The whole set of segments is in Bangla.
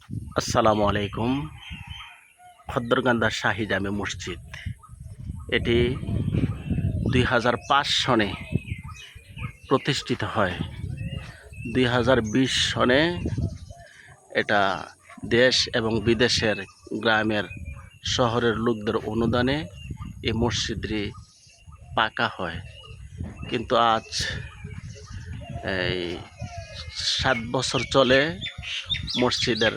আসসালামু আলাইকুম। খদ্দরকান্দা শাহী জামে মসজিদ, এটি 2005 সনে প্রতিষ্ঠিত হয়। 2020 সনে এটা দেশ এবং বিদেশের গ্রামের শহরের লোকদের অনুদানে এই মসজিদটি পাকা হয়। কিন্তু আজ এই 7 বছর চলে মসজিদের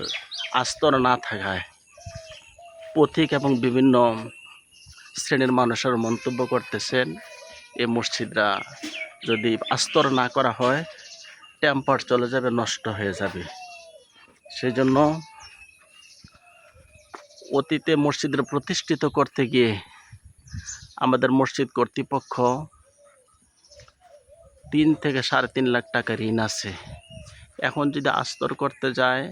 আস্তর না থাকায় পথিক এবং বিভিন্ন শ্রেণীর মানুষের মন্তব্য করতেছেন এই মসজিদটা যদি আস্তর না করা হয় টেম্পার চলে যাবে, নষ্ট হয়ে যাবে। সেই জন্য অতীতে মসজিদের প্রতিষ্ঠিত করতে গিয়ে আমাদের মসজিদ কর্তৃপক্ষ 3 থেকে 3.5 লাখ টাকা ঋণ আছে। এখন যদি আস্তর করতে যায়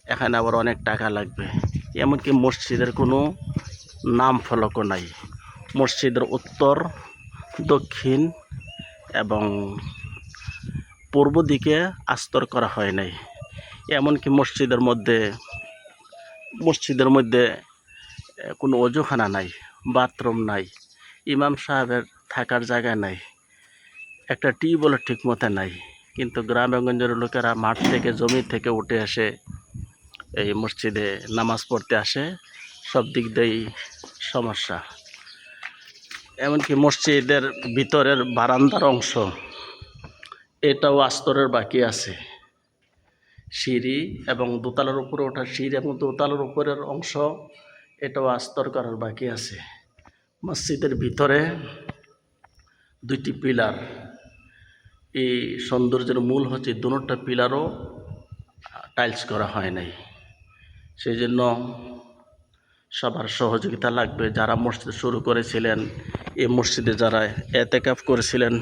এখানে আবার অনেক টাকা লাগবে। এমনকি মসজিদের কোনো নাম ফলকও নাই। মসজিদের উত্তর, দক্ষিণ এবং পূর্ব দিকে আস্তর করা হয় নাই। এমনকি মসজিদের মধ্যে কোনো অজুখানা নাই, বাথরুম নাই, ইমাম সাহেবের থাকার জায়গা নাই, একটা টিউবওয়েল ঠিক মতো নাই। কিন্তু গ্রামেগঞ্জের লোকেরা মাঠ থেকে, জমি থেকে উঠে এসে এই মসজিদে নামাজ পড়তে আসে। সব দিক দিয়েই সমস্যা। এমনকি মসজিদের ভিতরের বারান্দার অংশ এটাও আস্তরের বাকি আছে। সিঁড়ি এবং দোতলার উপরে ওঠা সিঁড়ি এবং দোতলার উপরের অংশ এটাও আস্তর করার বাকি আছে। মসজিদের ভিতরে 2টি পিলার, এই সৌন্দর্যের মূল হচ্ছে দুটো পিলারও টাইলস করা হয় নাই। সেই জন্য সবার সহযোগিতা লাগবে। যারা মসজিদ শুরু করেছিলেন, এই মসজিদে যারা এতেকাফ করেছিলেন,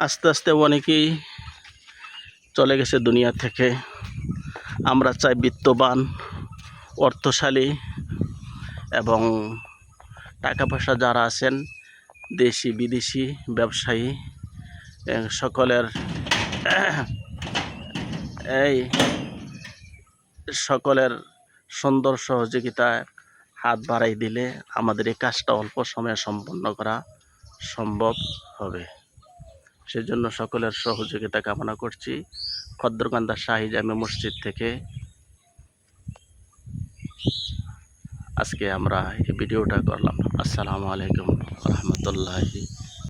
আস্তে আস্তে অনেকেই চলে গেছে দুনিয়া থেকে। আমরা চাই বিত্তবান, অর্থশালী এবং টাকা পয়সা যারা আছেন, দেশি বিদেশি ব্যবসায়ী সকলের সুন্দর সহযোগিতায় হাত বাড়াই দিলে আমাদের এই কাজটা অল্প সময়ে সম্পন্ন করা সম্ভব হবে। সেজন্য সকলের সহযোগিতা কামনা করছি। খদ্দরকান্দা শাহী জামে মসজিদ থেকে আজকে আমরা এই ভিডিওটা করলাম। আসসালামু আলাইকুম রহমতুল্লাহি